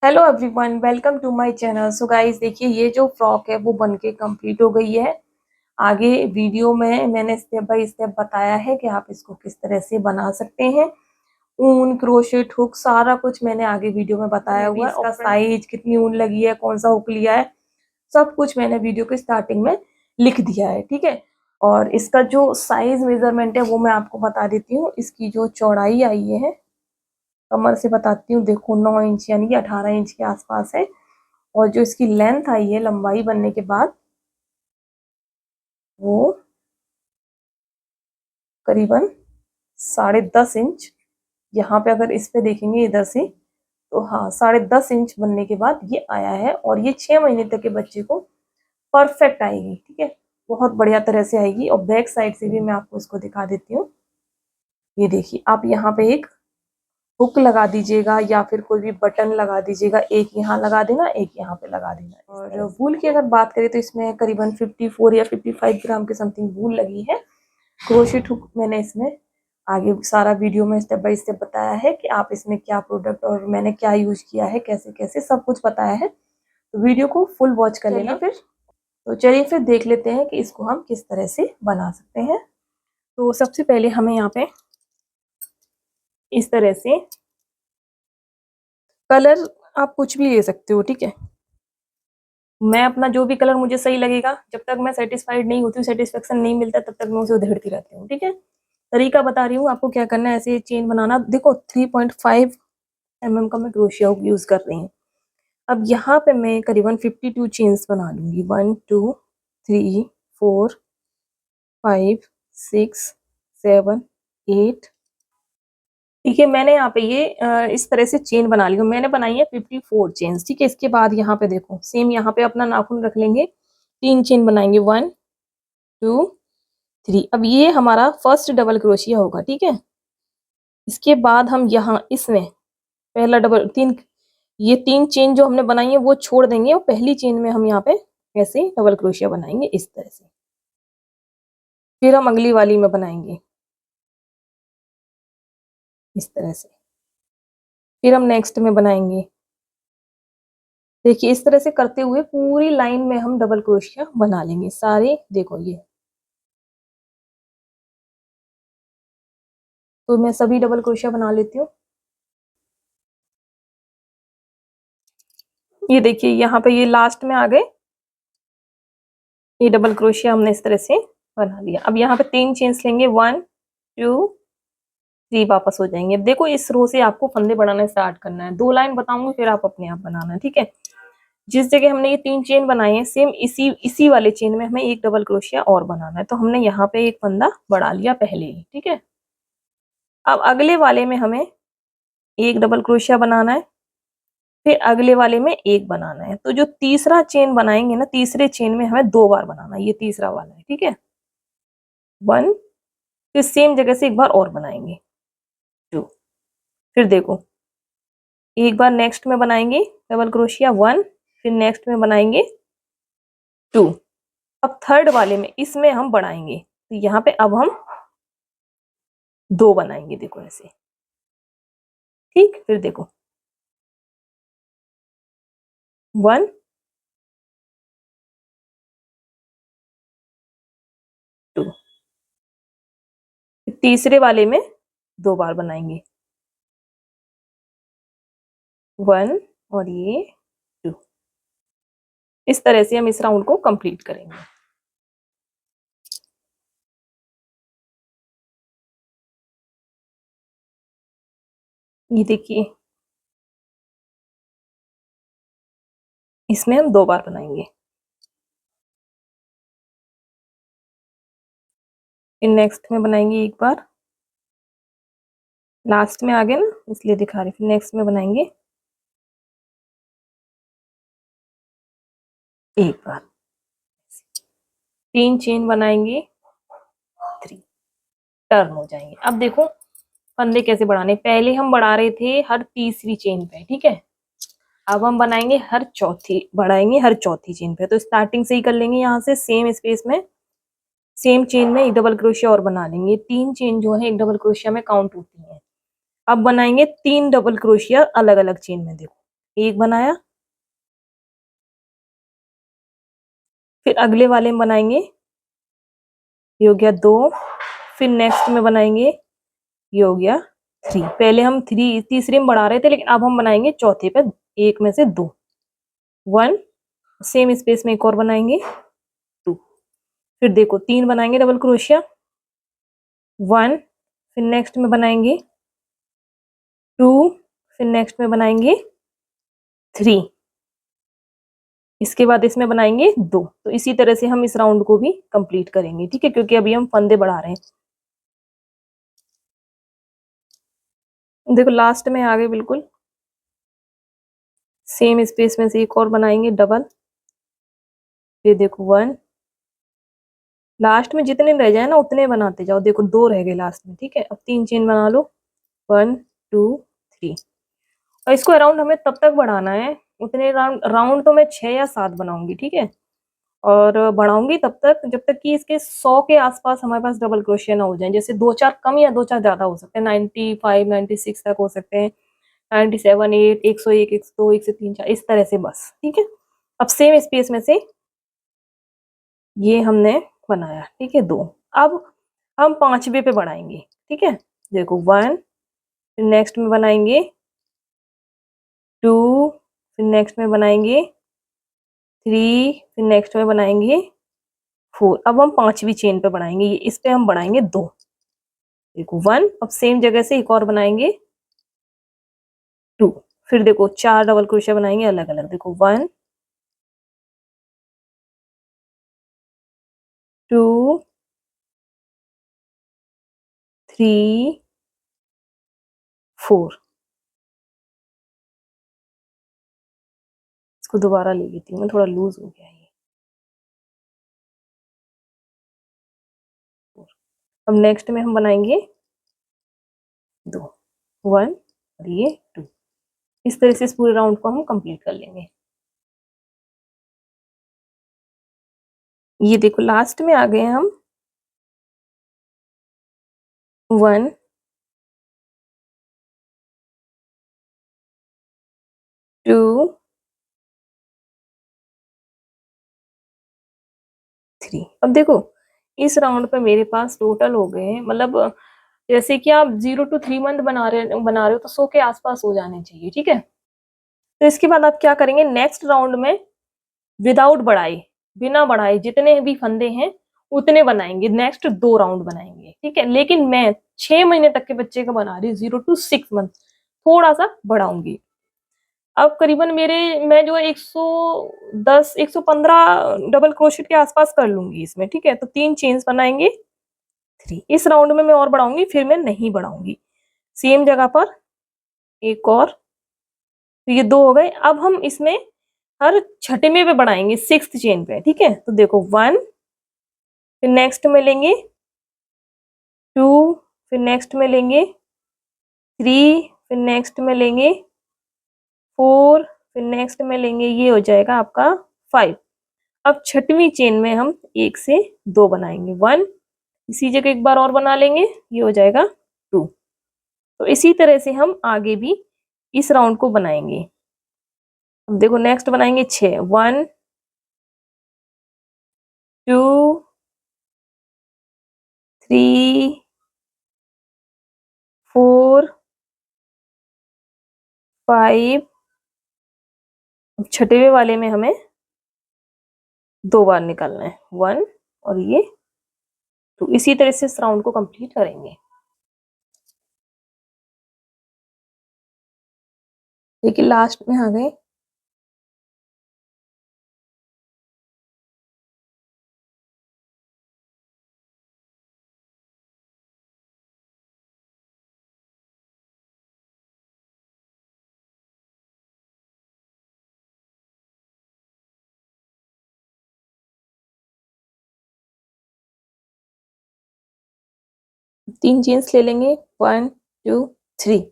Hello everyone, welcome to my channel. So guys, देखिए ये जो फ्रॉक है वो बनके कंप्लीट हो गई है। आगे वीडियो में मैंने स्टेप बाय स्टेप बताया है कि आप इसको किस तरह से बना सकते हैं। ऊन, क्रोशेट, हुक, सारा कुछ मैंने आगे वीडियो में बताया हुआ है। इसका साइज, कितनी ऊन लगी है, कौन सा हुक लिया है, सब कुछ मैंने वीडियो के स्टार्टिंग में लिख दिया है, ठीक है। और इसका जो साइज मेजरमेंट है वो मैं आपको बता देती हूँ। इसकी जो चौड़ाई आई है, कमर से बताती हूँ, देखो 9 इंच यानी कि 18 इंच के आसपास है। और जो इसकी लेंथ आई है लंबाई बनने के बाद, वो करीबन 10.5 इंच। यहाँ पे अगर इस पे देखेंगे इधर से, तो हाँ 10.5 इंच बनने के बाद ये आया है। और ये 6 महीने तक के बच्चे को परफेक्ट आएगी, ठीक है, बहुत बढ़िया तरह से आएगी। और बैक साइड से भी मैं आपको इसको दिखा देती हूँ। ये देखिए, आप यहाँ पे एक हुक लगा दीजिएगा या फिर कोई भी बटन लगा दीजिएगा। एक यहाँ लगा देना, एक यहाँ पे लगा देना। और वूल की अगर बात करें तो इसमें करीबन 54 या 55 ग्राम के समथिंग वूल लगी है। क्रोशेट हुक मैंने इसमें आगे सारा वीडियो में स्टेप बाय स्टेप बताया है कि आप इसमें क्या प्रोडक्ट और मैंने क्या यूज किया है, कैसे कैसे सब कुछ बताया है। तो वीडियो को फुल वॉच कर लेना। चलिए फिर देख लेते हैं कि इसको हम किस तरह से बना सकते हैं। तो सबसे पहले हमें यहाँ पे इस तरह से कलर, आप कुछ भी ले सकते हो, ठीक है। मैं अपना जो भी कलर मुझे सही लगेगा, जब तक मैं सेटिस्फाइड नहीं होती हूँ, सेटिस्फेक्शन नहीं मिलता, तब तक मैं उसे उधेड़ती रहती हूँ, ठीक है। तरीका बता रही हूँ आपको क्या करना है। ऐसे चेन बनाना, देखो 3.5 mm का मैं क्रोशिया यूज कर रही हूँ। अब यहाँ पे मैं करीबन 52 चेन्स बना लूंगी। 1 2 3 4 5 6 7 8। ठीक है, मैंने यहाँ पे ये इस तरह से चेन बना ली हूँ। मैंने बनाई है 54 चेन्स, ठीक है। इसके बाद यहाँ पे देखो, सेम यहाँ पे अपना नाखून रख लेंगे, 3 चेन बनाएंगे। 1 2 3। अब ये हमारा फर्स्ट डबल क्रोशिया होगा, ठीक है। इसके बाद हम यहाँ इसमें पहला डबल, तीन, ये 3 चेन जो हमने बनाई है वो छोड़ देंगे और पहली चेन में हम यहाँ पे ऐसे डबल क्रोशिया बनाएंगे इस तरह से। फिर हम अगली वाली में बनाएंगे इस तरह से। फिर हम नेक्स्ट में बनाएंगे। देखिए, इस तरह से करते हुए पूरी लाइन में हम डबल क्रोशिया बना लेंगे सारे। देखो ये, तो मैं सभी डबल क्रोशिया बना लेती हूँ। ये देखिए, यहाँ पे ये लास्ट में आ गए, ये डबल क्रोशिया हमने इस तरह से बना लिया। अब यहाँ पे 3 चेन्स लेंगे, 1 2 3, वापस हो जाएंगे। अब देखो, इस रो से आपको फंदे बढ़ाना स्टार्ट करना है। 2 लाइन बताऊंगी, फिर आप अपने आप बनाना है, ठीक है। जिस जगह हमने ये 3 चेन बनाई है, सेम इसी वाले चेन में हमें एक डबल क्रोशिया और बनाना है। तो हमने यहाँ पे एक फंदा बढ़ा लिया पहले ही, ठीक है। अब अगले वाले में हमें एक डबल क्रोशिया बनाना है, फिर अगले वाले में एक बनाना है। तो जो तीसरा चेन बनाएंगे ना, तीसरे चेन में हमें 2 बार बनाना है। ये तीसरा वाला है, ठीक है। 1, फिर सेम जगह से एक बार और बनाएंगे 2। फिर देखो, एक बार नेक्स्ट में बनाएंगे डबल क्रोशिया 1, फिर नेक्स्ट में बनाएंगे 2। अब थर्ड वाले में इसमें हम बढ़ाएंगे, तो यहाँ पे अब हम 2 बनाएंगे, देखो ऐसे, ठीक। फिर देखो 1 2, तीसरे वाले में 2 बार बनाएंगे, 1 और ये 2। इस तरह से हम इस राउंड को कंप्लीट करेंगे। ये देखिए, इसमें हम 2 बार बनाएंगे, फिर नेक्स्ट में बनाएंगे एक बार, लास्ट में आ गए ना इसलिए दिखा रही। फिर नेक्स्ट में बनाएंगे एक बार, 3 चेन बनाएंगे, 3 टर्न हो जाएंगे। अब देखो फंदे कैसे बढ़ाने। पहले हम बढ़ा रहे थे हर तीसरी चेन पे, ठीक है। अब हम बनाएंगे बढ़ाएंगे हर चौथी चेन पे। तो स्टार्टिंग से ही कर लेंगे, यहाँ से सेम स्पेस में सेम चेन में एक डबल क्रोशिया और बना लेंगे। 3 चेन जो है एक डबल क्रोशिया में काउंट होती है। अब बनाएंगे 3 डबल क्रोशिया अलग अलग चेन में। देखो एक बनाया, फिर अगले वाले में बनाएंगे, ये हो गया 2, फिर नेक्स्ट में बनाएंगे, ये हो गया 3। पहले हम तीसरे में बढ़ा रहे थे, लेकिन अब हम बनाएंगे चौथे पे, एक में से 2, 1, सेम स्पेस में एक और बनाएंगे 2, फिर देखो 3 बनाएंगे डबल क्रोशिया, 1, फिर नेक्स्ट में बनाएंगे 2, फिर नेक्स्ट में बनाएंगे 3, इसके बाद इसमें बनाएंगे 2। तो इसी तरह से हम इस राउंड को भी कंप्लीट करेंगे, ठीक है, क्योंकि अभी हम फंदे बढ़ा रहे हैं। देखो लास्ट में आ गए बिल्कुल, सेम स्पेस में से एक और बनाएंगे डबल, ये देखो 1, लास्ट में जितने रह जाए ना उतने बनाते जाओ, देखो 2 रह गए लास्ट में, ठीक है। अब 3 चेन बना लो, 1 2 3, और इसको अराउंड हमें तब तक बढ़ाना है, उतने राउंड तो मैं 6 या 7 बनाऊंगी, ठीक है, और बढ़ाऊंगी तब तक जब तक कि इसके 100 के आसपास हमारे पास डबल क्रोशिया ना हो जाए। जैसे 2-4 कम या 2-4 ज्यादा हो सकते हैं, 95 96 तक हो सकते हैं, 97 8 101 102 1 से 3 4, इस तरह से बस, ठीक है। अब सेम स्पेस में से ये हमने बनाया, ठीक है 2। अब हम 5वें पे बढ़ाएंगे, ठीक है, देखो 1, फिर नेक्स्ट में बनाएंगे 2, फिर नेक्स्ट में बनाएंगे 3, फिर नेक्स्ट में बनाएंगे 4। अब हम 5वीं चेन पे बढ़ाएंगे, ये इस पे हम बढ़ाएंगे 2, देखो 1, अब सेम जगह से एक और बनाएंगे 2, फिर देखो 4 डबल क्रोशिया बनाएंगे अलग अलग, देखो 1 2 3 4, इसको दोबारा ले लेती हूँ, थोड़ा लूज हो गया ये। अब नेक्स्ट में हम बनाएंगे 2, 1 और ये 2, इस तरह से इस पूरे राउंड को हम कंप्लीट कर लेंगे। ये देखो लास्ट में आ गए हम, 1 2 3। अब देखो इस राउंड पे मेरे पास टोटल हो गए हैं, मतलब जैसे कि आप 0 to 3 मंथ बना रहे हो तो 100 के आसपास हो जाने चाहिए, ठीक है। तो इसके बाद आप क्या करेंगे, नेक्स्ट राउंड में विदाउट बढ़ाए, बिना बढ़ाए जितने भी फंदे हैं उतने बनाएंगे, नेक्स्ट 2 राउंड बनाएंगे, ठीक है। लेकिन मैं 6 महीने तक के बच्चे का बना रही हूँ, 0 to 6 मंथ, थोड़ा सा बढ़ाऊंगी। अब करीबन मैं जो 110 115 डबल क्रोशेट के आसपास कर लूंगी इसमें, ठीक है। तो 3 चेन्स बनाएंगे 3, इस राउंड में मैं और बढ़ाऊंगी, फिर मैं नहीं बढ़ाऊंगी, सेम जगह पर एक और, तो ये 2 हो गए। अब हम इसमें हर छठवें पे बढ़ाएंगे, 6th चेन पे, ठीक है। तो देखो 1, फिर नेक्स्ट में लेंगे 2, फिर नेक्स्ट में लेंगे 3, फिर नेक्स्ट में लेंगे 4, फिर नेक्स्ट में लेंगे, ये हो जाएगा आपका 5। अब छठवीं चेन में हम 1 से 2 बनाएंगे, 1, इसी जगह एक बार और बना लेंगे, ये हो जाएगा 2। तो इसी तरह से हम आगे भी इस राउंड को बनाएंगे। अब देखो नेक्स्ट बनाएंगे 6, 1 2 3 4 5। अब छठवें वाले में हमें 2 बार निकालना है, 1 और ये 2, इसी तरह से इस राउंड को कंप्लीट करेंगे। देखिए लास्ट में आ गए, तीन चेन्स ले लेंगे, 1 2 3,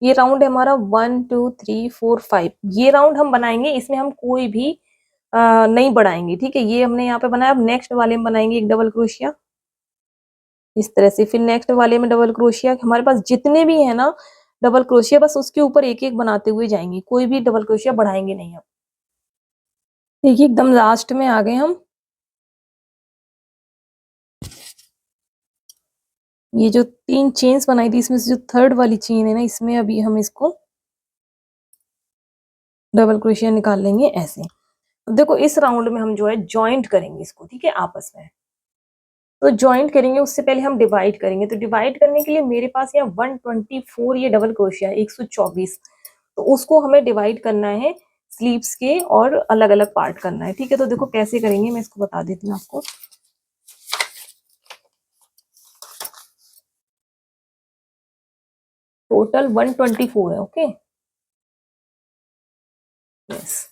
ये राउंड है हमारा 1 2 3 4 5, ये राउंड हम बनाएंगे, इसमें हम कोई भी नहीं बढ़ाएंगे, ठीक है। ये हमने यहाँ पे बनाया, अब नेक्स्ट वाले में बनाएंगे एक डबल क्रोशिया इस तरह से, फिर नेक्स्ट वाले में डबल क्रोशिया, हमारे पास जितने भी है ना डबल क्रोशिया बस उसके ऊपर एक एक बनाते हुए जाएंगे, कोई भी डबल क्रोशिया बढ़ाएंगे नहीं अब। देखिए एकदम लास्ट में आ गए हम। ये जो 3 चेन्स बनाई थी इसमें से जो थर्ड वाली चेन है ना, इसमें अभी हम इसको डबल क्रोशिया निकाल लेंगे ऐसे। अब देखो इस राउंड में हम जो है ज्वाइंट करेंगे इसको, ठीक है, आपस में। तो ज्वाइंट करेंगे उससे पहले हम डिवाइड करेंगे। तो डिवाइड करने के लिए मेरे पास यहाँ 124 ये डबल क्रोशिया है, 124। तो उसको हमें डिवाइड करना है स्लीव्स के और अलग अलग पार्ट करना है, ठीक है। तो देखो कैसे करेंगे मैं इसको बता देती हूँ आपको। टोटल 124 है, ओके, यस।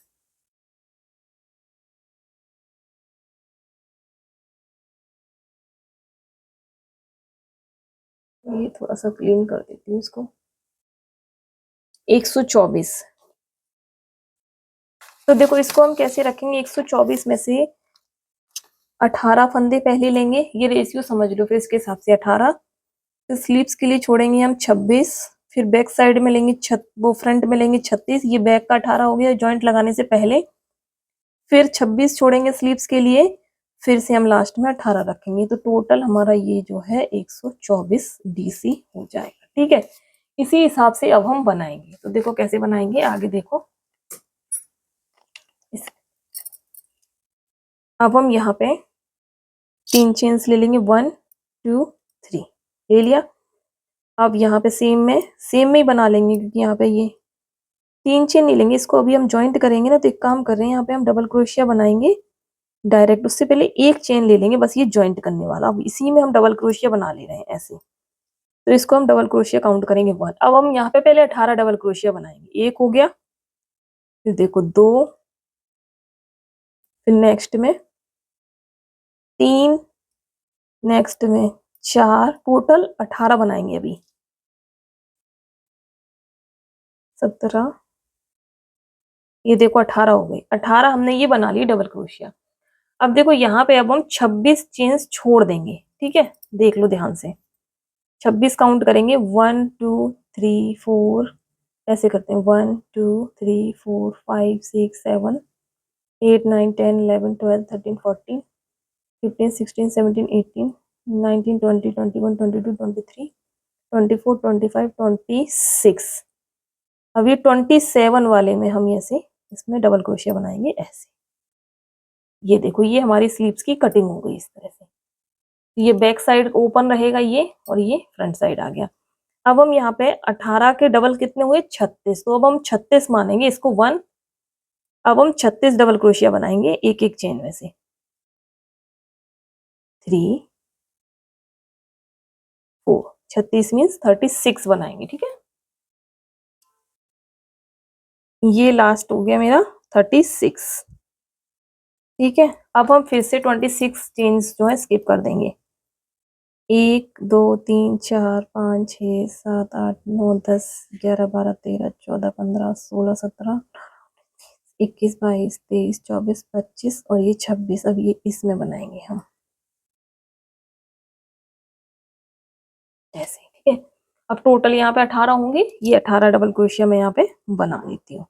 ये थोड़ा सा क्लीन कर देती हूँ इसको। 124। तो देखो इसको हम कैसे रखेंगे, 124 में से 18 फंदे पहले लेंगे, ये रेशियो समझ लो, फिर इसके हिसाब से 18। फिर स्लीव्स के लिए छोड़ेंगे हम 26। फिर बैक साइड में लेंगे वो फ्रंट में लेंगे 36, ये बैक का 18 हो गया जॉइंट लगाने से पहले। फिर 26 छोड़ेंगे स्लीव्स के लिए, फिर से हम लास्ट में 18 रखेंगे। तो टोटल हमारा ये जो है 124 डीसी हो जाएगा, ठीक है। इसी हिसाब से अब हम बनाएंगे। तो देखो कैसे बनाएंगे, आगे देखो। अब हम यहाँ पे 3 चेन्स ले लेंगे, 1 2 3 ले लिया। अब यहाँ पे सेम में ही बना लेंगे, क्योंकि यहाँ पे ये 3 चेन नहीं लेंगे, इसको अभी हम ज्वाइंट करेंगे ना। तो एक काम कर रहे हैं, यहाँ पे हम डबल क्रोशिया बनाएंगे डायरेक्ट, उससे पहले एक चेन ले लेंगे बस, ये ज्वाइंट करने वाला। अब इसी में हम डबल क्रोशिया बना ले रहे हैं ऐसे। तो इसको हम डबल क्रोशिया काउंट करेंगे 1। अब हम यहाँ पे पहले 18 डबल क्रोशिया बनाएंगे। एक हो गया, फिर देखो 2, फिर नेक्स्ट में 3, नेक्स्ट में 4, टोटल 18 बनाएंगे अभी। 17, ये देखो 18 हो गई। 18 हमने ये बना ली डबल क्रोशिया। अब देखो यहाँ पे अब हम 26 चेन्स छोड़ देंगे, ठीक है, देख लो ध्यान से। 26 काउंट करेंगे, 1 2 3 4, ऐसे करते हैं, 1 2 3 4 5 6 7 8 9 10 11 12 13 14 15 16 17 18 19 20 21 22 23 24 25 26। अब ये 27 वाले में हम ऐसे इसमें डबल क्रोशिया बनाएंगे ऐसे। ये देखो ये हमारी स्लीव्स की कटिंग हो गई इस तरह से। ये बैक साइड ओपन रहेगा ये, और ये फ्रंट साइड आ गया। अब हम यहाँ पे 18 के डबल कितने हुए, 36। तो अब हम 36 मानेंगे इसको 1। अब हम 36 डबल क्रोशिया बनाएंगे एक एक चेन में से, 3 4, 36 मीन्स 36 बनाएंगे, ठीक है। ये लास्ट हो गया मेरा 36, ठीक है। अब हम फिर से 26 चेन्स जो है स्किप कर देंगे। 1 2 3 4 5 6 7 8 9 10 11 12 13 14 15 16 17 21 22 23 24 25 और ये 26। अब ये इसमें बनाएंगे हम ऐसे, ठीक है। अब टोटल यहाँ पे 18 होंगे, ये 18 डबल क्रोशिया मैं यहाँ पे बना लेती हूँ,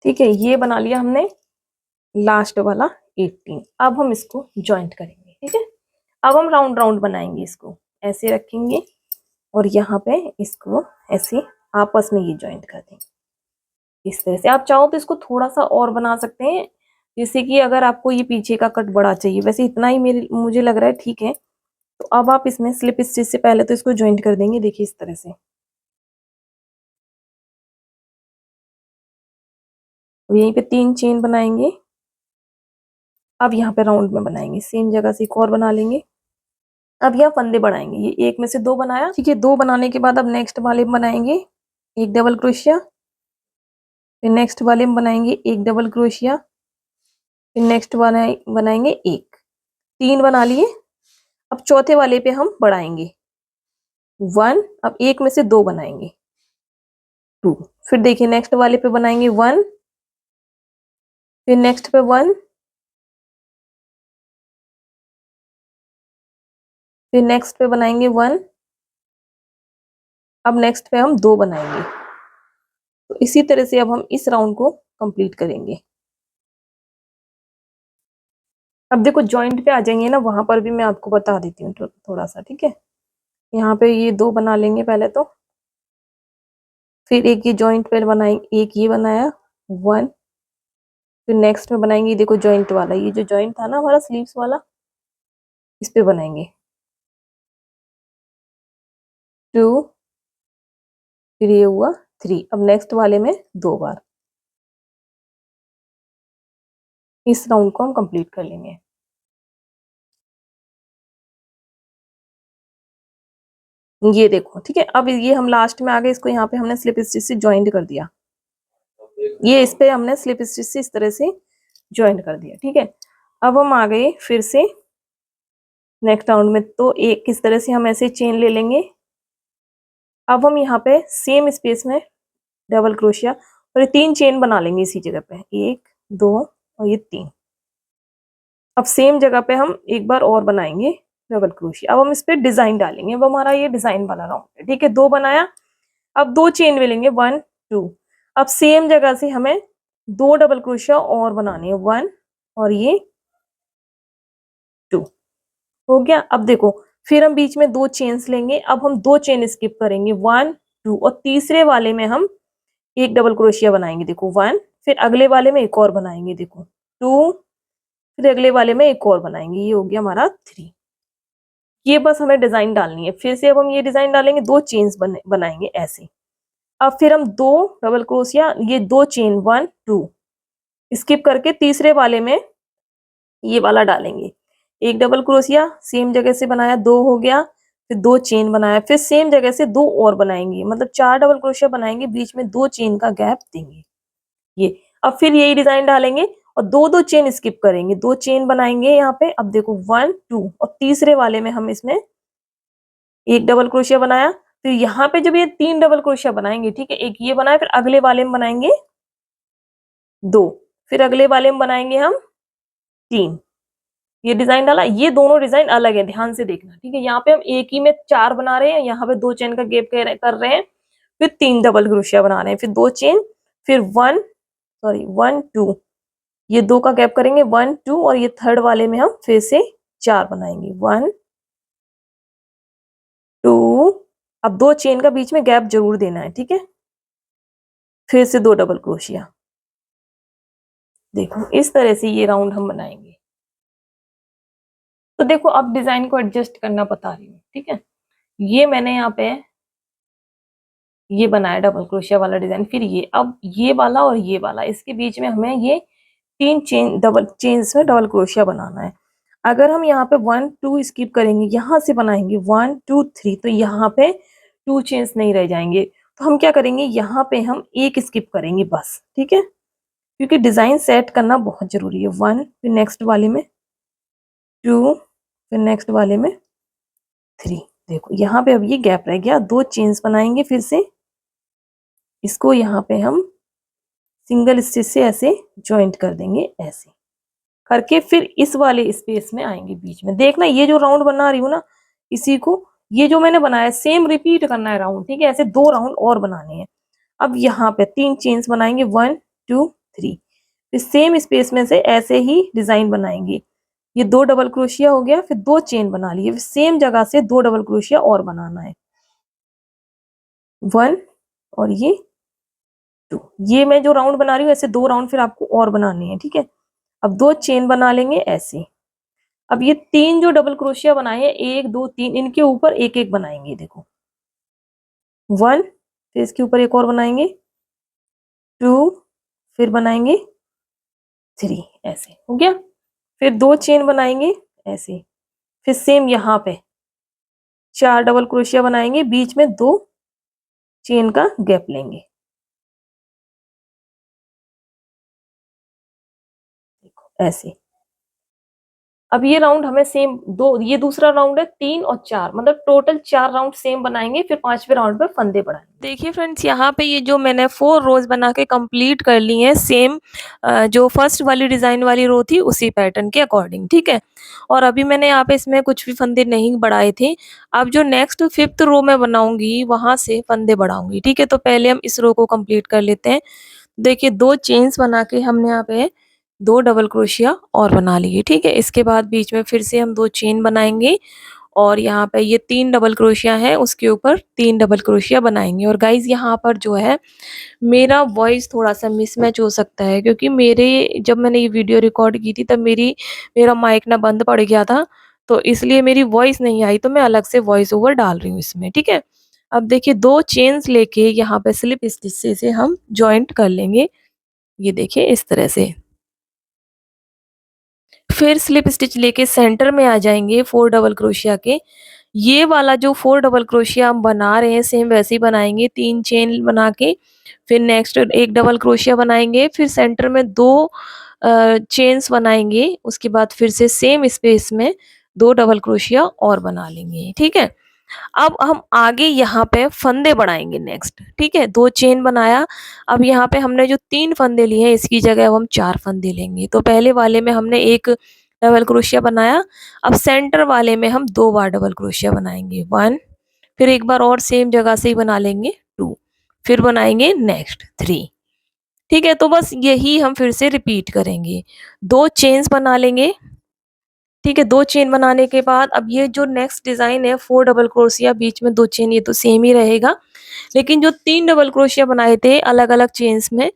ठीक है। ये बना लिया हमने लास्ट वाला 18। अब हम इसको ज्वाइंट करेंगे, ठीक है। अब हम राउंड राउंड बनाएंगे, इसको ऐसे रखेंगे और यहाँ पे इसको ऐसे आपस में ये ज्वाइंट कर देंगे इस तरह से। आप चाहो तो इसको थोड़ा सा और बना सकते हैं, जैसे कि अगर आपको ये पीछे का कट बड़ा चाहिए, वैसे इतना ही मुझे लग रहा है ठीक है। तो अब आप इसमें स्लिप स्टिच से पहले तो इसको ज्वाइंट कर देंगे, देखिए इस तरह से। यहीं पे 3 चेन बनाएंगे। अब यहाँ पे राउंड में बनाएंगे, सेम जगह से एक और बना लेंगे। अब यहाँ फंदे बढ़ाएंगे, ये एक में से 2 बनाया, ठीक है। 2 बनाने के बाद अब नेक्स्ट वाले में बनाएंगे एक डबल क्रोशिया, फिर नेक्स्ट वाले में बनाएंगे एक डबल क्रोशिया, फिर नेक्स्ट बनाएंगे एक। 3 बना लिए। अब चौथे वाले पे हम बढ़ाएंगे 1। अब एक में से 2 बनाएंगे 2। फिर देखिए नेक्स्ट वाले पे बनाएंगे 1, फिर नेक्स्ट पे 1, फिर नेक्स्ट पे बनाएंगे 1, अब नेक्स्ट पे हम 2 बनाएंगे। तो इसी तरह से अब हम इस राउंड को कंप्लीट करेंगे। अब देखो जॉइंट पे आ जाएंगे ना, वहां पर भी मैं आपको बता देती हूँ थोड़ा सा, ठीक है। यहाँ पे ये 2 बना लेंगे पहले तो, फिर एक ये जॉइंट पे बनाएंगे, एक ये बनाया 1, फिर नेक्स्ट में बनाएंगे, देखो जॉइंट वाला, ये जो जॉइंट था ना हमारा स्लीव्स वाला, इस पे बनाएंगे 2, फिर ये हुआ 3। अब नेक्स्ट वाले में 2 बार इस राउंड को हम कंप्लीट कर लेंगे। ये देखो, ठीक है। अब ये हम लास्ट में आ गए, इसको यहाँ पे हमने स्लिप स्टिच से ज्वाइंट कर दिया, ये इस पे हमने स्लिप स्टिच से इस तरह से ज्वाइंट कर दिया, ठीक है। अब हम आ गए फिर से नेक्स्ट राउंड में, तो एक किस तरह से हम ऐसे चेन ले लेंगे। अब हम यहाँ पे सेम स्पेस में डबल क्रोशिया और ये 3 चेन बना लेंगे इसी जगह पे, 1 2 और ये 3। अब सेम जगह पे हम एक बार और बनाएंगे डबल क्रोशिया। अब हम इस पे डिजाइन डालेंगे। अब हमारा ये डिजाइन वाला राउंड है, ठीक है। 2 बनाया, अब 2 चेन मिलेंगे 1 2। अब सेम जगह से हमें 2 डबल क्रोशिया और बनाने हैं, 1 और ये 2 हो गया। अब देखो फिर हम बीच में 2 चेन्स लेंगे, अब हम 2 चेन स्किप करेंगे 1 2 और तीसरे वाले में हम एक डबल क्रोशिया बनाएंगे, देखो 1, फिर अगले वाले में एक और बनाएंगे, देखो 2, फिर अगले वाले में एक और बनाएंगे, ये हो गया हमारा 3। ये बस हमें डिजाइन डालनी है। फिर से अब हम ये डिजाइन डालेंगे, 2 चेन्स बनाएंगे ऐसे। अब फिर हम 2 डबल क्रोशिया, ये 2 चेन 1 2 स्किप करके तीसरे वाले में ये वाला डालेंगे, एक डबल क्रोशिया सेम जगह से बनाया, 2 हो गया, फिर 2 चेन बनाया, फिर सेम जगह से 2 और बनाएंगे, मतलब 4 डबल क्रोशिया बनाएंगे, बीच में 2 चेन का गैप देंगे ये। अब फिर यही डिजाइन डालेंगे और 2 2 चेन स्किप करेंगे, 2 चेन बनाएंगे यहाँ पे। अब देखो 1 2 और तीसरे वाले में हम इसमें एक डबल क्रोशिया बनाया, फिर यहाँ पे जब ये 3 डबल क्रोशिया बनाएंगे, ठीक है, एक ये बनाया, फिर अगले वाले में बनाएंगे 2, फिर अगले वाले में बनाएंगे हम 3। ये डिजाइन डाला, ये दोनों डिजाइन अलग है, ध्यान से देखना, ठीक है। यहाँ पे हम एक ही में 4 बना रहे हैं, यहाँ पे 2 चेन का गैप कर रहे हैं, फिर 3 डबल क्रोशिया बना रहे हैं, फिर 2 चेन, फिर 1 2, ये 2 का गैप करेंगे 1 2 और ये थर्ड वाले में हम फिर से 4 बनाएंगे 1 2। अब 2 चेन का बीच में गैप जरूर देना है, ठीक है। फिर से 2 डबल क्रोशिया, देखो इस तरह से ये राउंड हम बनाएंगे। तो देखो अब डिजाइन को एडजस्ट करना बता रही हूँ, ठीक है। ये मैंने यहाँ पे ये बनाया डबल क्रोशिया वाला डिजाइन, फिर ये, अब ये वाला और ये वाला, इसके बीच में हमें ये 3 चेन डबल चेन्स में डबल क्रोशिया बनाना है। अगर हम यहाँ पे 1 2 स्किप करेंगे, यहाँ से बनाएंगे 1 2 3, तो यहाँ पे 2 चेन्स नहीं रह जाएंगे। तो हम क्या करेंगे, यहाँ पे हम एक स्किप करेंगे बस, ठीक है, क्योंकि डिजाइन सेट करना बहुत जरूरी है। 1, फिर नेक्स्ट वाले में 2, फिर नेक्स्ट वाले में 3। देखो यहाँ पे अब ये गैप रह गया, 2 चेन्स बनाएंगे, फिर से इसको यहाँ पे हम सिंगल स्टिच से ऐसे ज्वाइंट कर देंगे, ऐसे करके फिर इस वाले स्पेस में आएंगे बीच में। देखना ये जो राउंड बना रही हूँ ना, इसी को, ये जो मैंने बनाया सेम रिपीट करना है राउंड, ठीक है। ऐसे 2 राउंड और बनाने हैं। अब यहाँ पे 3 चेन्स बनाएंगे 1 2 3, फिर सेम स्पेस में से ऐसे ही डिजाइन बनाएंगे। ये 2 डबल क्रोशिया हो गया, फिर 2 चेन बना लिए, फिर सेम जगह से 2 डबल क्रोशिया और बनाना है, 1 और ये 2। ये मैं जो राउंड बना रही हूँ ऐसे 2 राउंड फिर आपको और बनाने हैं, ठीक है। अब 2 चेन बना लेंगे ऐसे। अब ये 3 जो डबल क्रोशिया बनाए हैं, 1 2 3, इनके ऊपर एक एक बनाएंगे, देखो 1, फिर इसके ऊपर एक और बनाएंगे 2, फिर बनाएंगे 3, ऐसे हो गया। फिर 2 चेन बनाएंगे ऐसे, फिर सेम यहाँ पे 4 डबल क्रोशिया बनाएंगे, बीच में 2 चेन का गैप लेंगे, देखो ऐसे। अब ये राउंड हमें सेम ये दूसरा राउंड है 3 और 4, मतलब टोटल 4 राउंड सेम बनाएंगे, फिर 5वें राउंड पे फंदे बढ़ाएंगे। देखिए फ्रेंड्स, यहाँ पे ये जो मैंने 4 रोज बना के कंप्लीट कर ली हैं, सेम जो फर्स्ट वाली डिजाइन वाली रो थी उसी पैटर्न के अकॉर्डिंग, ठीक है। और अभी मैंने यहाँ पे इसमें कुछ भी फंदे नहीं बढ़ाए थे। अब जो नेक्स्ट 5th रो में बनाऊंगी वहां से फंदे बढ़ाऊंगी, ठीक है। तो पहले हम इस रो को कंप्लीट कर लेते हैं। देखिए 2 चेन्स बना के हमने यहाँ पे 2 डबल क्रोशिया और बना लिए, ठीक है। इसके बाद बीच में फिर से हम 2 चेन बनाएंगे और यहाँ पे ये 3 डबल क्रोशिया है, उसके ऊपर 3 डबल क्रोशिया बनाएंगे। और गाइज यहाँ पर जो है मेरा वॉइस थोड़ा सा मिसमैच हो सकता है, क्योंकि मेरे जब मैंने ये वीडियो रिकॉर्ड की थी तब मेरा माइक ना बंद पड़ गया था, तो इसलिए मेरी वॉइस नहीं आई, तो मैं अलग से वॉइस ओवर डाल रही हूँ इसमें, ठीक है। अब देखिए 2 चेन्स लेके यहाँ पे स्लिप स्टिच से हम जॉइंट कर लेंगे, ये देखिए इस तरह से। फिर स्लिप स्टिच लेके सेंटर में आ जाएंगे 4 डबल क्रोशिया के। ये वाला जो 4 डबल क्रोशिया हम बना रहे हैं सेम वैसे ही बनाएंगे, 3 चेन बना के फिर नेक्स्ट एक डबल क्रोशिया बनाएंगे, फिर सेंटर में 2 चेन्स बनाएंगे, उसके बाद फिर से सेम स्पेस में 2 डबल क्रोशिया और बना लेंगे, ठीक है। अब हम आगे यहाँ पे फंदे बढ़ाएंगे नेक्स्ट, ठीक है। 2 चेन बनाया, अब यहाँ पे हमने जो 3 फंदे लिए हैं इसकी जगह अब हम 4 फंदे लेंगे। तो पहले वाले में हमने एक डबल क्रोशिया बनाया, अब सेंटर वाले में हम 2 बार डबल क्रोशिया बनाएंगे, 1, फिर एक बार और सेम जगह से ही बना लेंगे 2, फिर बनाएंगे नेक्स्ट 3, ठीक है। तो बस यही हम फिर से रिपीट करेंगे। 2 चेन्स बना लेंगे, ठीक है। 2 चेन बनाने के बाद अब ये जो नेक्स्ट डिजाइन है 4 डबल क्रोशिया बीच में 2 चेन, ये तो सेम ही रहेगा, लेकिन जो 3 डबल क्रोशिया बनाए थे अलग अलग चेन्स में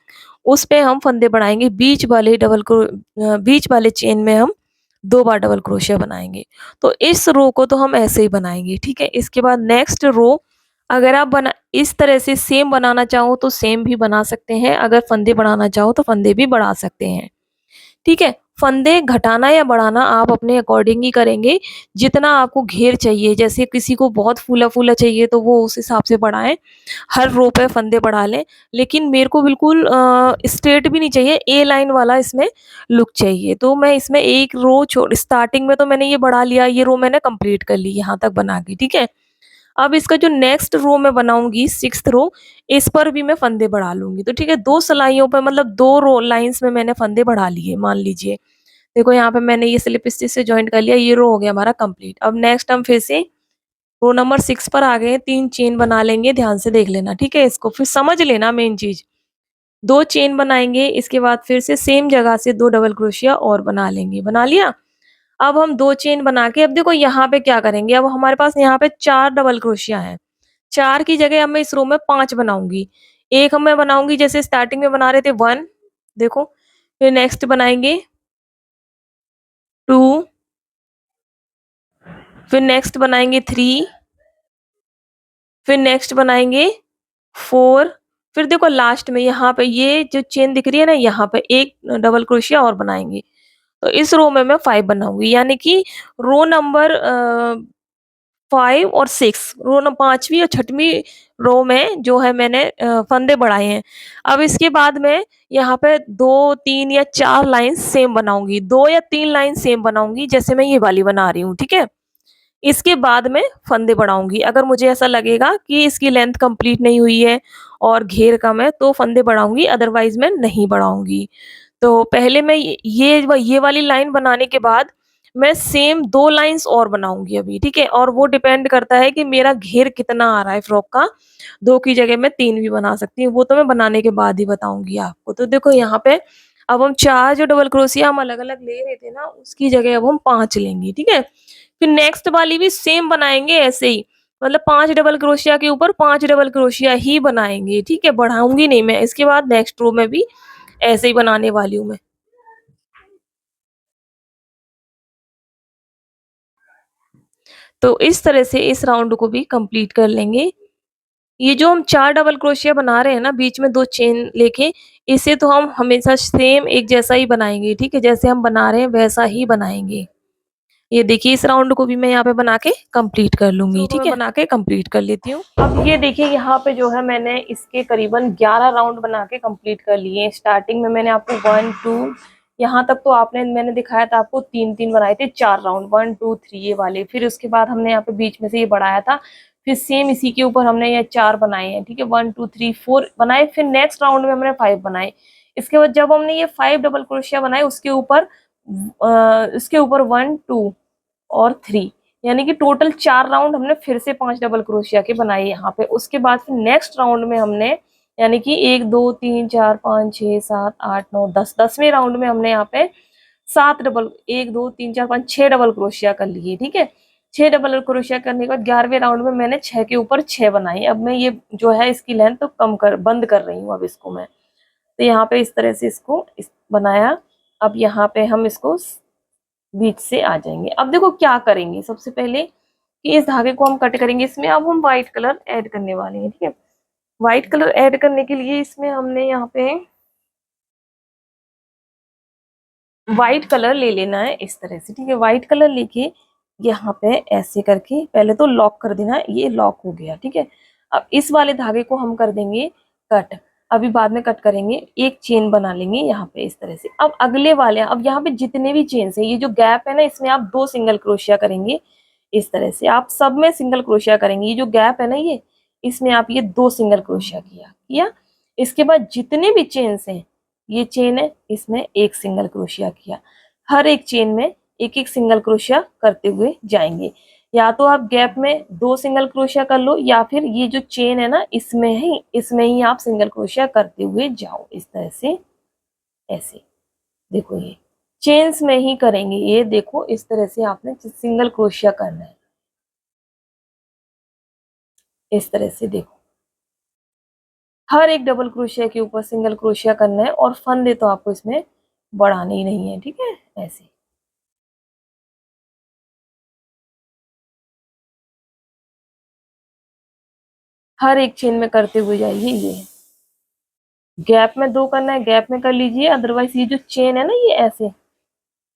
उस पे हम फंदे बढ़ाएंगे। बीच वाले चेन में हम 2 बार डबल क्रोशिया बनाएंगे। तो इस रो को तो हम ऐसे ही बनाएंगे, ठीक है। इसके बाद नेक्स्ट रो अगर आप बना इस तरह से सेम बनाना चाहो तो सेम भी बना सकते हैं, अगर फंदे बढ़ाना चाहो तो फंदे भी बढ़ा सकते हैं, ठीक है। फंदे घटाना या बढ़ाना आप अपने अकॉर्डिंग ही करेंगे, जितना आपको घेर चाहिए। जैसे किसी को बहुत फूला फूला चाहिए तो वो उस हिसाब से बढ़ाएं, हर रो पे फंदे बढ़ा लें। लेकिन मेरे को बिल्कुल स्ट्रेट भी नहीं चाहिए, ए लाइन वाला इसमें लुक चाहिए। तो मैं इसमें एक रो छोड़ स्टार्टिंग में तो मैंने ये बढ़ा लिया, ये रो मैंने कंप्लीट कर ली यहाँ तक बना के, ठीक है। अब इसका जो नेक्स्ट रो मैं बनाऊंगी 6th रो, इस पर भी मैं फंदे बढ़ा लूंगी। तो ठीक है, 2 सिलाइयों पर मतलब 2 रो लाइंस में मैंने फंदे बढ़ा लिए, मान लीजिए। देखो यहाँ पे मैंने ये स्लिप स्टिच से ज्वाइंट कर लिया, ये रो हो गया हमारा कंप्लीट। अब नेक्स्ट हम फिर से रो नंबर 6 पर आ गए, 3 चेन बना लेंगे, ध्यान से देख लेना, ठीक है। इसको फिर समझ लेना, मेन चीज 2 चेन बनाएंगे, इसके बाद फिर से सेम जगह से 2 डबल क्रोशिया और बना लेंगे। बना लिया। अब हम 2 चेन बना के अब देखो यहाँ पे क्या करेंगे, अब हमारे पास यहाँ पे 4 डबल क्रोशिया है। 4 की जगह अब मैं इस रो में 5 बनाऊंगी। एक हम मैं बनाऊंगी जैसे स्टार्टिंग में बना रहे थे 1, देखो, फिर नेक्स्ट बनाएंगे 2, फिर नेक्स्ट बनाएंगे 3, फिर नेक्स्ट बनाएंगे 4, फिर देखो लास्ट में यहाँ पे ये जो चेन दिख रही है ना, यहाँ पे एक डबल क्रोशिया और बनाएंगे। तो इस रो में मैं 5 बनाऊंगी, यानी कि रो नंबर 5 और 6, रो न 5वीं और 6वीं रो में जो है मैंने फंदे बढ़ाए हैं। अब इसके बाद मैं यहाँ पे 2, 3 या 4 लाइन सेम बनाऊंगी, 2 या 3 लाइन सेम बनाऊंगी जैसे मैं ये वाली बना रही हूँ, ठीक है। इसके बाद मैं फंदे बढ़ाऊंगी। अगर मुझे ऐसा लगेगा कि इसकी लेंथ कंप्लीट नहीं हुई है और घेर कम है तो फंदे बढ़ाऊंगी, अदरवाइज मैं नहीं बढ़ाऊंगी। तो पहले मैं ये वाली लाइन बनाने के बाद मैं सेम 2 लाइंस और बनाऊंगी अभी, ठीक है। और वो डिपेंड करता है कि मेरा घेर कितना आ रहा है फ्रॉक का, 2 की जगह मैं 3 भी बना सकती हूँ, वो तो मैं बनाने के बाद ही बताऊंगी आपको। तो देखो यहाँ पे अब हम 4 जो डबल क्रोशिया हम अलग अलग ले रहे थे ना, उसकी जगह अब हम 5 लेंगे, ठीक है। फिर नेक्स्ट वाली भी सेम बनाएंगे ऐसे ही, मतलब 5 डबल क्रोशिया के ऊपर 5 डबल क्रोशिया ही बनाएंगे, ठीक है, बढ़ाऊंगी नहीं मैं। इसके बाद नेक्स्ट रो में भी ऐसे ही बनाने वाली हूँ मैं। तो इस तरह से इस राउंड को भी कंप्लीट कर लेंगे। ये जो हम 4 डबल क्रोशिया बना रहे हैं ना बीच में 2 चेन लेके, इसे तो हम हमेशा सेम एक जैसा ही बनाएंगे, ठीक है। जैसे हम बना रहे हैं वैसा ही बनाएंगे। ये देखिए इस राउंड को भी मैं यहाँ पे बना के कंप्लीट कर लूंगी, ठीक है, बना के कंप्लीट कर लेती हूँ। अब ये देखिए यहाँ पे जो है मैंने इसके करीबन 11 राउंड बना के कंप्लीट कर लिए। स्टार्टिंग में मैंने आपको 1, 2, यहाँ तक तो आपने मैंने दिखाया था आपको 3-3 बनाए थे, 4 राउंड, 1 2 3 ये वाले। फिर उसके बाद हमने यहाँ पे बीच में से ये बढ़ाया था, फिर सेम इसी के ऊपर हमने ये 4 बनाए हैं, ठीक है, 1 2 3 4 बनाए। फिर नेक्स्ट राउंड में हमने 5 बनाए। इसके बाद जब हमने ये 5 डबल क्रोशिया बनाए उसके ऊपर 1 2 और 3, यानी कि टोटल 4 राउंड हमने फिर से 5 डबल क्रोशिया के बनाए यहाँ पे। उसके बाद फिर नेक्स्ट राउंड में हमने, यानी कि 1 2 3 4 5 6 7 8 9 10, 10वें राउंड में हमने यहाँ पे 7 डबल 1 2 3 4 5 6 डबल क्रोशिया कर लिए, ठीक है। 6 डबल क्रोशिया करने के बाद 11वें राउंड में मैंने 6 के ऊपर 6 बनाई। अब मैं ये जो है इसकी लेंथ तो बंद कर रही हूँ अब इसको मैं। तो यहाँ पे इस तरह से इसको बनाया। अब यहाँ पे हम इसको बीच से आ जाएंगे। अब देखो क्या करेंगे, सबसे पहले कि इस धागे को हम कट करेंगे। इसमें अब हम व्हाइट कलर ऐड करने वाले हैं, ठीक है। व्हाइट कलर ऐड करने के लिए इसमें हमने यहाँ पे व्हाइट कलर ले लेना है इस तरह से, ठीक है। व्हाइट कलर लेके यहाँ पे ऐसे करके पहले तो लॉक कर देना है, ये लॉक हो गया, ठीक है। अब इस वाले धागे को हम कर देंगे कट, अभी बाद में कट करेंगे। एक चेन बना लेंगे यहाँ पे इस तरह से। अब अगले वाले, अब यहाँ पे जितने भी चेन्स है, ये जो गैप है ना, इसमें आप 2 सिंगल क्रोशिया करेंगे इस तरह से। आप सब में सिंगल क्रोशिया करेंगे। ये जो गैप है ना, ये इसमें आप ये 2 सिंगल क्रोशिया किया। इसके बाद जितने भी चेन्स हैं, ये चेन है, इसमें एक सिंगल क्रोशिया किया। हर एक चेन में एक एक सिंगल क्रोशिया करते हुए जाएंगे। या तो आप गैप में 2 सिंगल क्रोशिया कर लो, या फिर ये जो चेन है ना, इसमें ही आप सिंगल क्रोशिया करते हुए जाओ इस तरह से। ऐसे देखो, ये चेन्स में ही करेंगे। ये देखो इस तरह से आपने सिंगल क्रोशिया करना है इस तरह से। देखो हर एक डबल क्रोशिया के ऊपर सिंगल क्रोशिया करना है, और फंदे तो आपको इसमें बढ़ाने ही नहीं है, ठीक है। ऐसे हर एक चेन में करते हुए जाइए। ये गैप में 2 करना है, गैप में कर लीजिए, अदरवाइज ये जो चेन है ना, ये ऐसे,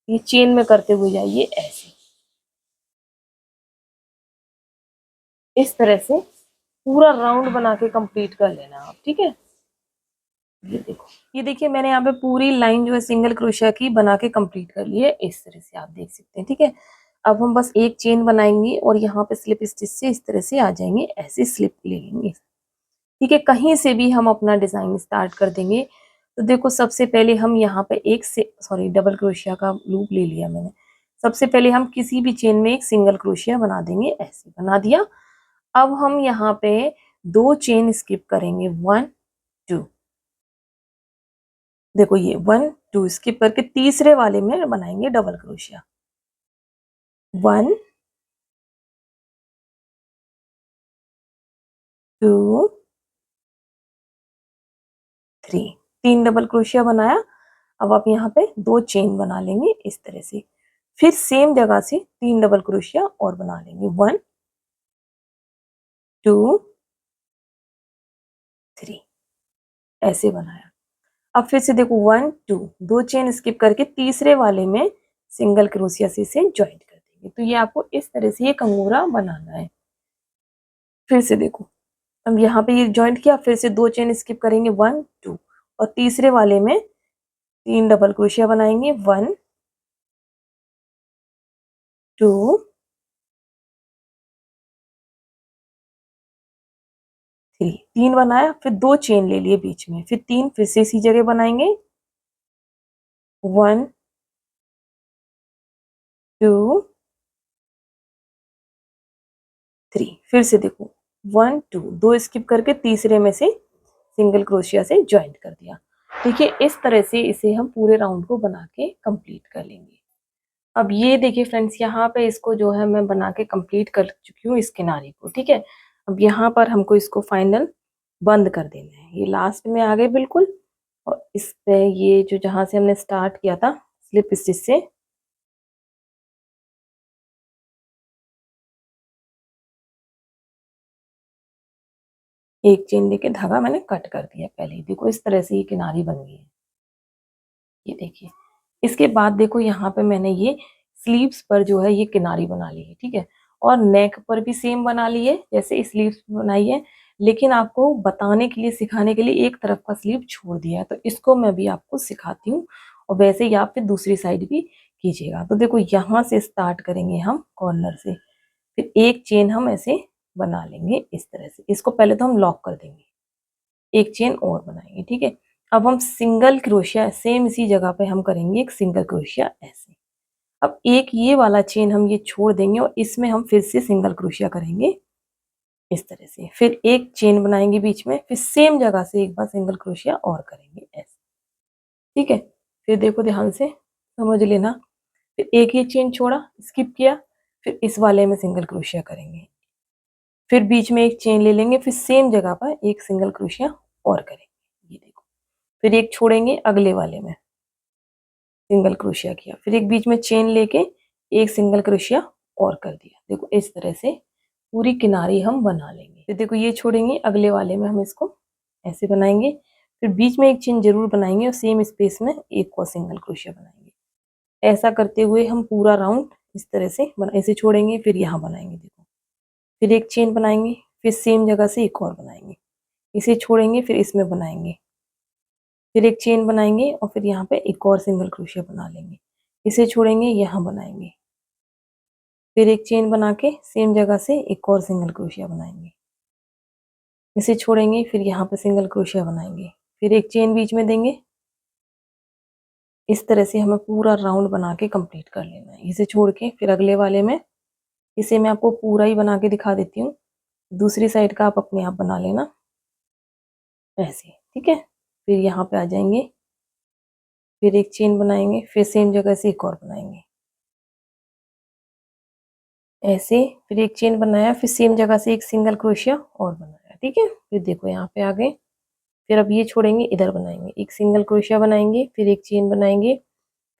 ये चेन में करते हुए जाइए ऐसे। इस तरह से पूरा राउंड बना के कंप्लीट कर लेना आप, ठीक है। ये देखो, ये देखिए मैंने यहाँ पे पूरी लाइन जो है सिंगल क्रोशिया की बना के कंप्लीट कर ली है इस तरह से, आप देख सकते हैं, ठीक है। अब हम बस एक चेन बनाएंगे और यहाँ पे स्लिप स्टिच से इस तरह से आ जाएंगे, ऐसे स्लिप ले लेंगे, ठीक है। कहीं से भी हम अपना डिजाइन स्टार्ट कर देंगे। तो देखो सबसे पहले हम यहाँ पे डबल क्रोशिया का लूप ले लिया मैंने। सबसे पहले हम किसी भी चेन में एक सिंगल क्रोशिया बना देंगे, ऐसे बना दिया। अब हम यहाँ पे 2 चेन स्किप करेंगे, 1 2। देखो ये 1 2 स्किप करके तीसरे वाले में बनाएंगे डबल क्रोशिया, 1 2 3, 3 डबल क्रोशिया बनाया। अब आप यहाँ पे 2 चेन बना लेंगे इस तरह से। फिर सेम जगह से 3 डबल क्रोशिया और बना लेंगे, 1 2 3, ऐसे बनाया। अब फिर से देखो 1 2, 2 चेन स्किप करके तीसरे वाले में सिंगल क्रोशिया से इसे ज्वाइंट कर देंगे। तो ये आपको इस तरह से ये कंगूरा बनाना है। फिर से देखो, अब यहाँ पे ये ज्वाइंट किया, फिर से 2 चेन स्किप करेंगे, 1 2, और तीसरे वाले में 3 डबल क्रोशिया बनाएंगे, 1 2 3, 3 बनाया, फिर 2 चेन ले लिए बीच में, फिर 3 फिर से इसी जगह बनाएंगे, 1 2 3, फिर से देखो 1 2, 2 स्किप करके तीसरे में से सिंगल क्रोशिया से ज्वाइंट कर दिया। देखिए इस तरह से इसे हम पूरे राउंड को बना के कंप्लीट कर लेंगे। अब ये देखिए फ्रेंड्स, यहाँ पे इसको जो है मैं बना के कंप्लीट कर चुकी हूँ इस किनारे को, ठीक है। अब यहाँ पर हमको इसको फाइनल बंद कर देना है। ये लास्ट में आ गए बिल्कुल, और इस पे ये जो जहाँ से हमने स्टार्ट किया था स्लिप स्टिच से, एक चेन लेके धागा मैंने कट कर दिया पहले ही। देखो इस तरह से ये किनारी बन गई है, ये देखिए। इसके बाद देखो यहाँ पे मैंने ये स्लीव्स पर जो है ये किनारी बना ली है, ठीक है। और नेक पर भी सेम बना ली है जैसे स्लीव्स बनाई है, लेकिन आपको बताने के लिए, सिखाने के लिए एक तरफ का स्लीव छोड़ दिया है। तो इसको मैं भी आपको सिखाती हूँ और वैसे ही आप फिर दूसरी साइड भी कीजिएगा। तो देखो यहाँ से स्टार्ट करेंगे हम कॉर्नर से, फिर एक चेन हम ऐसे बना लेंगे इस तरह से। इसको पहले तो हम लॉक कर देंगे, एक चेन और बनाएंगे, ठीक है। अब हम सिंगल क्रोशिया सेम इसी जगह पे हम करेंगे एक सिंगल क्रोशिया ऐसे। अब एक ये वाला चेन हम ये छोड़ देंगे और इसमें हम फिर से सिंगल क्रोशिया करेंगे इस तरह से। फिर एक चेन बनाएंगे बीच में, फिर सेम जगह से एक बार सिंगल क्रोशिया और करेंगे ऐसे, ठीक है। फिर देखो ध्यान से समझ लेना, फिर एक ही चेन छोड़ा, स्किप किया, फिर इस वाले में सिंगल क्रोशिया करेंगे, फिर बीच में एक चेन ले लेंगे, फिर सेम जगह पर एक सिंगल क्रोशिया और करेंगे, ये देखो। फिर एक छोड़ेंगे अगले वाले में सिंगल क्रोशिया किया, फिर एक बीच में चेन लेके एक सिंगल क्रोशिया और कर दिया। देखो इस तरह से पूरी किनारी हम बना लेंगे। फिर देखो ये छोड़ेंगे अगले वाले में हम इसको ऐसे बनाएंगे, फिर बीच में एक चेन जरूर बनाएंगे और सेम स्पेस में एक और सिंगल क्रोशिया बनाएंगे। ऐसा करते हुए हम पूरा राउंड इस तरह से ऐसे छोड़ेंगे, फिर यहाँ बनाएंगे देखो, फिर एक चेन बनाएंगे, फिर सेम जगह से एक और बनाएंगे, इसे छोड़ेंगे, फिर इसमें बनाएंगे, फिर एक चेन बनाएंगे और फिर यहाँ पे एक और सिंगल क्रोशिया बना लेंगे, इसे छोड़ेंगे, यहाँ बनाएंगे, फिर एक चेन बना के सेम जगह से एक और सिंगल क्रोशिया बनाएंगे, इसे छोड़ेंगे, फिर यहाँ पे सिंगल क्रोशिया बनाएंगे, फिर एक चेन बीच में देंगे। इस तरह से हमें पूरा राउंड बना के कंप्लीट कर लेना है। इसे छोड़ के फिर अगले वाले में, इसे मैं आपको पूरा ही बना के दिखा देती हूँ, दूसरी साइड का आप अपने आप बना लेना ऐसे, ठीक है। फिर यहाँ पे आ जाएंगे, फिर एक चेन बनाएंगे, फिर सेम जगह से एक और बनाएंगे ऐसे, फिर एक चेन बनाया, फिर सेम जगह से एक सिंगल क्रोशिया और बनाया, ठीक है। फिर देखो यहाँ पे आ गए, फिर अब ये छोड़ेंगे, इधर बनाएंगे, एक सिंगल क्रोशिया बनाएंगे, फिर एक चेन बनाएंगे,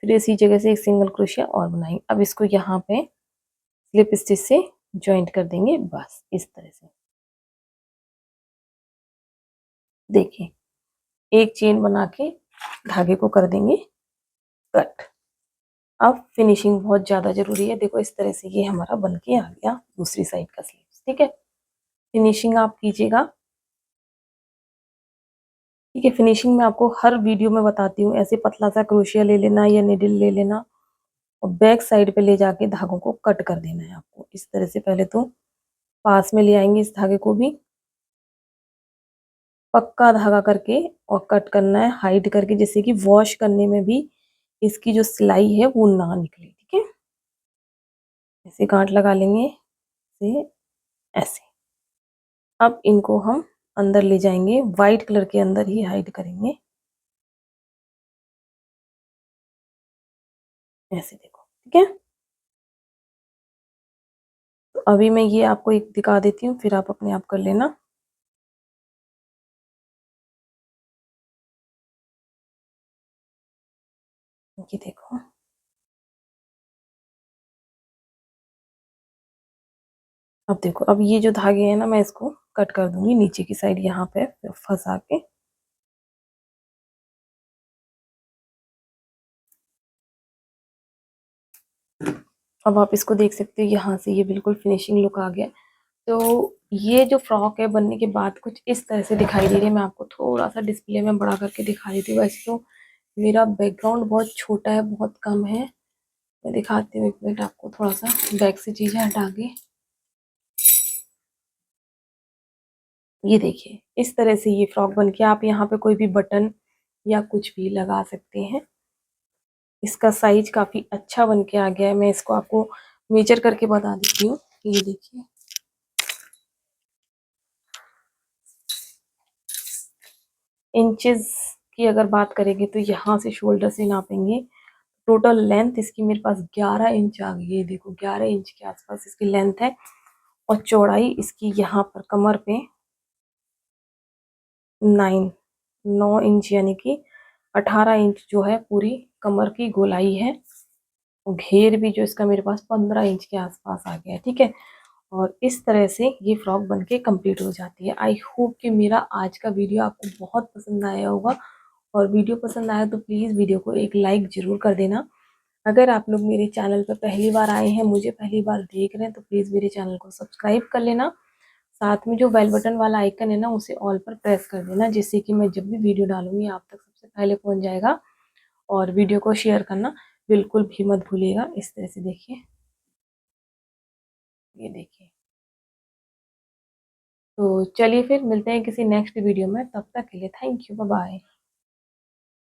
फिर इसी जगह से एक सिंगल क्रोशिया और बनाएंगे। अब इसको यहाँ पे स्लिप स्टिच से ज्वाइंट कर देंगे, बस इस तरह से। देखिए एक चेन बना के धागे को कर देंगे कट। अब फिनिशिंग बहुत ज़्यादा ज़रूरी है। देखो इस तरह से ये हमारा बन के आ गया दूसरी साइड का स्लीव्स, ठीक है। फिनिशिंग आप कीजिएगा, ठीक है। फिनिशिंग में आपको हर वीडियो में बताती हूँ, ऐसे पतला सा क्रोशिया ले लेना या निडल ले लेना और बैक साइड पे ले जाके धागों को कट कर देना है आपको इस तरह से। पहले तो पास में ले आएंगे इस धागे को भी, पक्का धागा करके और कट करना है हाइड करके, जैसे कि वॉश करने में भी इसकी जो सिलाई है वो ना निकले, ठीक है। ऐसे गांठ लगा लेंगे से ऐसे। अब इनको हम अंदर ले जाएंगे, वाइट कलर के अंदर ही हाइड करेंगे ऐसे, देखो ठीक है। तो अभी मैं ये आपको एक दिखा देती हूँ, फिर आप अपने आप कर लेना। ये देखो, अब देखो, अब ये जो धागे हैं ना, मैं इसको कट कर दूंगी नीचे की साइड यहाँ पे फंसा के। अब आप इसको देख सकते हो, यहाँ से ये बिल्कुल फिनिशिंग लुक आ गया। तो ये जो फ्रॉक है बनने के बाद कुछ इस तरह से दिखाई दे रही है। मैं आपको थोड़ा सा डिस्प्ले में बड़ा करके दिखा देती हूँ। वैसे तो मेरा बैकग्राउंड बहुत छोटा है, बहुत कम है। मैं दिखाती हूँ, एक मिनट आपको थोड़ा सा बैक से चीजें हटा के। ये देखिए इस तरह से ये फ्रॉक बन के, आप यहाँ पे कोई भी बटन या कुछ भी लगा सकते हैं। इसका साइज काफी अच्छा बन के आ गया है। मैं इसको आपको मेजर करके बता देती हूँ। ये देखिए, इंचेस की अगर बात करेंगे तो यहाँ से शोल्डर से नापेंगे, टोटल लेंथ इसकी मेरे पास 11 इंच आ गई है। देखो 11 इंच के आसपास इसकी लेंथ है और चौड़ाई इसकी यहाँ पर कमर पे 9 इंच, यानी कि 18 इंच जो है पूरी कमर की गोलाई है। और घेर भी जो इसका मेरे पास 15 इंच के आसपास आ गया है, ठीक है। और इस तरह से ये फ्रॉक बनके कंप्लीट हो जाती है। आई होप कि मेरा आज का वीडियो आपको बहुत पसंद आया होगा, और वीडियो पसंद आया तो प्लीज़ वीडियो को एक लाइक ज़रूर कर देना। अगर आप लोग मेरे चैनल पर पहली बार आए हैं, मुझे पहली बार देख रहे हैं, तो प्लीज़ मेरे चैनल को सब्सक्राइब कर लेना। साथ में जो बेल बटन वाला आइकन है ना, उसे ऑल पर प्रेस कर देना, जिससे कि मैं जब भी वीडियो डालूंगी आप तक सबसे पहले पहुंच जाएगा। और वीडियो को शेयर करना बिल्कुल भी मत भूलिएगा। इस तरह से देखिए, ये देखिए। तो चलिए फिर मिलते हैं किसी नेक्स्ट वीडियो में, तब तक के लिए थैंक यू, बाय बाय।